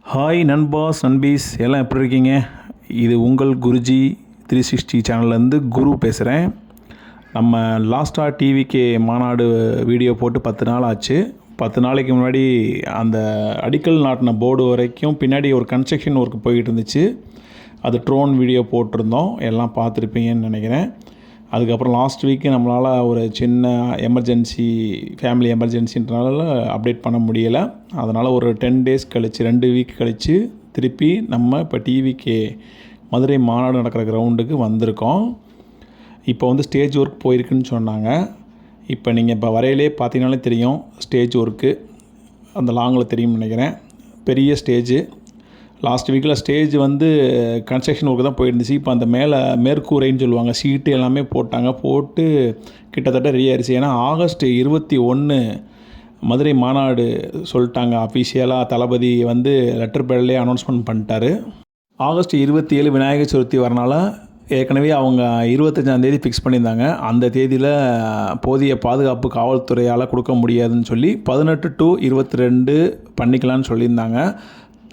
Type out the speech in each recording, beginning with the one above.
Hi நண்பாஸ் நண்பீஸ் எல்லாம் எப்படி இருக்கீங்க? இது உங்கள் குருஜி 360 சேனல்லேருந்து குரு பேசுகிறேன். நம்ம லாஸ்ட்டாக டிவிகே மாநாடு வீடியோ போட்டு 10 நாள் ஆச்சு. 10 நாளைக்கு முன்னாடி அந்த அடிக்கல் நாட்டின போர்டு வரைக்கும் பின்னாடி ஒரு கன்ஸ்ட்ரக்ஷன் ஒர்க் போய்கிட்டு இருந்துச்சு. அது ட்ரோன் வீடியோ போட்டிருந்தோம், எல்லாம் பார்த்துருப்பீங்கன்னு நினைக்கிறேன். அதுக்கப்புறம் லாஸ்ட் வீக்கு நம்மளால் ஒரு சின்ன ஃபேமிலி எமர்ஜென்சின்றனால அப்டேட் பண்ண முடியலை. அதனால் ஒரு 10 டேஸ் கழித்து 2 வீக் கழித்து திருப்பி நம்ம இப்போ டிவிகே மதுரை மாநாடு நடக்கிற கிரவுண்டுக்கு வந்திருக்கோம். இப்போ வந்து ஸ்டேஜ் ஒர்க் போயிருக்குன்னு சொன்னாங்க. இப்போ நீங்கள் இப்போ வரையிலே பார்த்தீங்கனாலே தெரியும் ஸ்டேஜ் ஒர்க்கு, அந்த லாங்கில் தெரியும்னு நினைக்கிறேன். பெரிய ஸ்டேஜு. லாஸ்ட் வீக்கில் ஸ்டேஜ் வந்து கன்ஸ்ட்ரக்ஷன் ஒர்க்கு தான் போயிருந்துச்சு. இப்போ அந்த மேற்கூரைன்னு சொல்லுவாங்க, சீட்டு எல்லாமே போட்டு கிட்டத்தட்ட ரெடி ஆயிடுச்சு. ஏன்னா ஆகஸ்ட் 21 மதுரை மாநாடு சொல்லிட்டாங்க அஃபிஷியலாக. தளபதி வந்து லெட்டர் பேட்லேயே அனௌன்ஸ்மெண்ட் பண்ணிட்டாரு. ஆகஸ்ட் 27 விநாயகர் சதுர்த்தி வரனால ஏற்கனவே அவங்க 25ஆம் தேதி ஃபிக்ஸ் பண்ணியிருந்தாங்க. அந்த தேதியில் போதிய பாதுகாப்பு காவல்துறையால் கொடுக்க முடியாதுன்னு சொல்லி 18 to 22 பண்ணிக்கலான்னு சொல்லியிருந்தாங்க.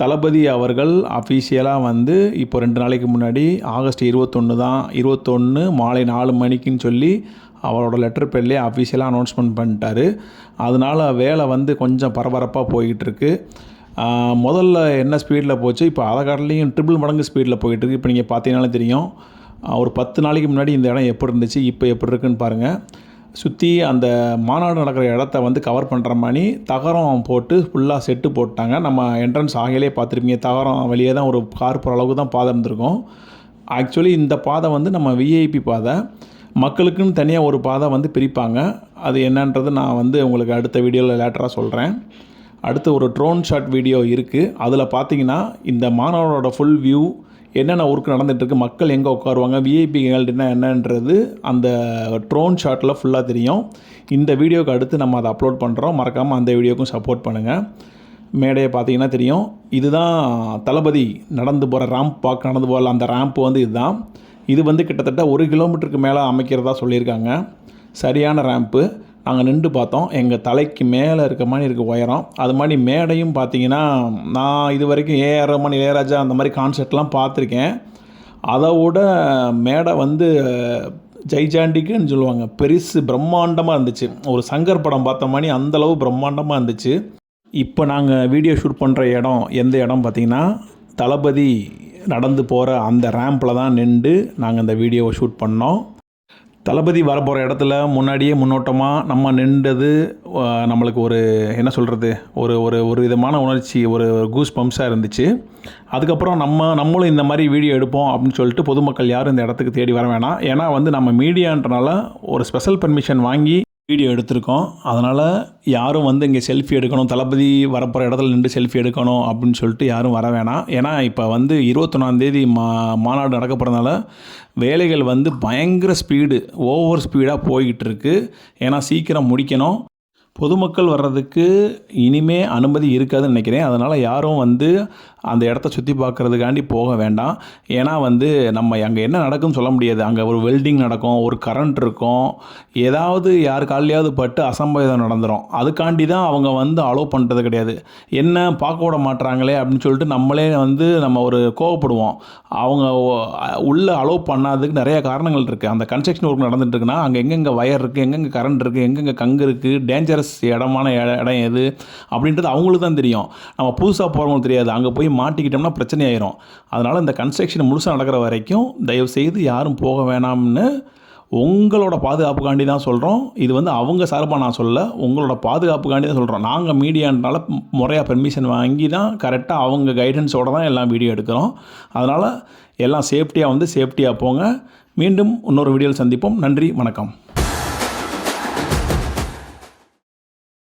தளபதி அவர்கள் அஃபீஷியலாக வந்து இப்போ 2 நாளைக்கு முன்னாடி ஆகஸ்ட் 21 மாலை 4 மணிக்குன்னு சொல்லி அவரோட லெட்டர் பேட்லேயே அஃபீஷியலாக அனௌன்ஸ்மெண்ட் பண்ணிட்டாரு. அதனால் வேலை வந்து கொஞ்சம் பரபரப்பாக போய்கிட்டுருக்கு. முதல்ல என்ன ஸ்பீடில் போச்சு, இப்போ அதை காட்டிலையும் ட்ரிபிள் மடங்கு ஸ்பீடில் போய்கிட்டுருக்கு. இப்போ நீங்கள் பார்த்தீங்கன்னாலே தெரியும், ஒரு 10 நாளைக்கு முன்னாடி இந்த இடம் எப்படி இருந்துச்சு, இப்போ எப்படி இருக்குன்னு பாருங்கள். சுற்றி அந்த மாநாடு நடக்கிற இடத்த வந்து கவர் பண்ணுற மாதிரி தகரம் போட்டு ஃபுல்லாக செட்டு போட்டாங்க. நம்ம என்ட்ரன்ஸ் ஆகையிலே பார்த்துருப்பீங்க, தகரம் வெளியே தான் ஒரு கார் போகிற அளவுக்கு தான் பாதை இருந்திருக்கும். ஆக்சுவலி இந்த பாதை வந்து நம்ம விஐபி பாதை, மக்களுக்குன்னு தனியாக ஒரு பாதை வந்து பிரிப்பாங்க. அது என்னன்றது நான் வந்து உங்களுக்கு அடுத்த வீடியோவில் லேட்டராக சொல்கிறேன். அடுத்து ஒரு ட்ரோன் ஷாட் வீடியோ இருக்குது. அதில் பார்த்தீங்கன்னா இந்த மாநாடோட ஃபுல் வியூ, என்னென்ன ஒர்க் நடந்துகிட்ருக்கு, மக்கள் எங்கே உட்காருவாங்க, விஐபி கேல்டுனா என்னன்றது அந்த ட்ரோன் ஷாட்டில் ஃபுல்லாக தெரியும். இந்த வீடியோவுக்கு அடுத்து நம்ம அதை அப்லோட் பண்ணுறோம். மறக்காமல் அந்த வீடியோக்கும் சப்போர்ட் பண்ணுங்கள். மேடையை பார்த்தீங்கன்னா தெரியும், இதுதான் தளபதி நடந்து போகிற ரேம்ப் நடந்து போகல. அந்த ரேம்ப் வந்து இதுதான். இது வந்து கிட்டத்தட்ட 1 கிலோமீட்டருக்கு மேலே அமைக்கிறதா சொல்லியிருக்காங்க. சரியான ரேம்ப்பு. நாங்கள் நின்று பார்த்தோம், எங்கள் தலைக்கு மேலே இருக்க மாதிரி இருக்குது உயரம். அது மாதிரி மேடையும் பார்த்தீங்கன்னா, நான் இது வரைக்கும் ஏஆர் ரஹ்மான், இளையராஜா அந்த மாதிரி கான்செர்ட்லாம் பார்த்துருக்கேன். அதை விட மேடை வந்து ஜெய்ஜாண்டிக்குன்னு சொல்லுவாங்க, பெருசு பிரம்மாண்டமாக இருந்துச்சு. ஒரு சங்கர் படம் பார்த்த மாதிரி அந்தளவு பிரம்மாண்டமாக இருந்துச்சு. இப்போ நாங்கள் வீடியோ ஷூட் பண்ணுற இடம் எந்த இடம் பார்த்திங்கன்னா, தளபதி நடந்து போகிற அந்த ரேம்பில் தான் நின்று நாங்கள் அந்த வீடியோவை ஷூட் பண்ணோம். தளபதி வரப்போகிற இடத்துல முன்னாடியே முன்னோட்டமாக நம்ம நின்றது நம்மளுக்கு ஒரு என்ன சொல்கிறது, ஒரு விதமான உணர்ச்சி, ஒரு கூஸ் பம்ப்ஸாக இருந்துச்சு. அதுக்கப்புறம் நம்மளும் இந்த மாதிரி வீடியோ எடுப்போம் அப்படின்னு சொல்லிட்டு பொதுமக்கள் யாரும் இந்த இடத்துக்கு தேடி வர வேணாம். ஏன்னா வந்து நம்ம மீடியான்றனால ஒரு ஸ்பெஷல் பர்மிஷன் வாங்கி வீடியோ எடுத்திருக்கோம். அதனால் யாரும் வந்து இங்கே செல்ஃபி எடுக்கணும், தளபதி வரப்போகிற இடத்துல நின்று செல்ஃபி எடுக்கணும் அப்படின்னு சொல்லிட்டு யாரும் வர வேணாம். ஏன்னா இப்போ வந்து 21ஆம் தேதி மாநாடு நடக்க போகிறதுனால வேலைகள் வந்து பயங்கர ஓவர் ஸ்பீடாக போய்கிட்டு இருக்குது. ஏன்னா சீக்கிரம் முடிக்கணும். பொதுமக்கள் வர்றதுக்கு இனிமே அனுமதி இருக்காதுன்னு நினைக்கிறேன். அதனால் யாரும் வந்து அந்த இடத்த சுற்றி பார்க்குறதுக்காண்டி போக வேண்டாம். ஏன்னா வந்து நம்ம அங்கே என்ன நடக்கும்னு சொல்ல முடியாது. அங்கே ஒரு வெல்டிங் நடக்கும், ஒரு கரண்ட் இருக்கும், ஏதாவது யார் காலையாவது பட்டு அசம்பாவிதம் நடந்துடும். அதுக்காண்டி தான் அவங்க வந்து அலோவ் பண்ணுறது கிடையாது. என்ன பார்க்க விட மாட்டுறாங்களே அப்படின்னு சொல்லிட்டு நம்மளே வந்து நம்ம ஒரு கோவப்படுவோம். அவங்க உள்ளே அலோவ் பண்ணாததுக்கு நிறைய காரணங்கள் இருக்குது. அந்த கன்ஸ்ட்ரக்ஷன் ஒர்க் நடந்துட்டுருக்குன்னா அங்கே எங்கெங்கே வயர் இருக்குது, எங்கெங்கே கரண்ட் இருக்குது, எங்கெங்கே கங்கு இருக்குது, டேஞ்சரஸ் இடமான இடம் எது அப்படின்றது அவங்களுக்கு தான் தெரியும். நம்ம புதுசாக போகிறவங்களுக்கு தெரியாது. அங்கே போய் மாட்டிக்கிட்டோம்னா பிரச்சனை ஆயிரும். அதனால் இந்த கன்ஸ்ட்ரக்ஷன் முழுசாக நடக்கிற வரைக்கும் தயவுசெய்து யாரும் போக வேணாம்னு உங்களோட பாதுகாப்புக்காண்டி தான் சொல்கிறோம். இது வந்து அவங்க சார்பாக நான் சொல்ல, உங்களோட பாதுகாப்புக்காண்டி தான் சொல்கிறோம். நாங்கள் மீடியான்றனால முறையாக பெர்மிஷன் வாங்கி தான் கரெக்டாக அவங்க கைடன்ஸோடு தான் எல்லாம் வீடியோ எடுக்கிறோம். அதனால் எல்லாம் சேஃப்டியாக போங்க. மீண்டும் இன்னொரு வீடியோவில் சந்திப்போம். நன்றி, வணக்கம்.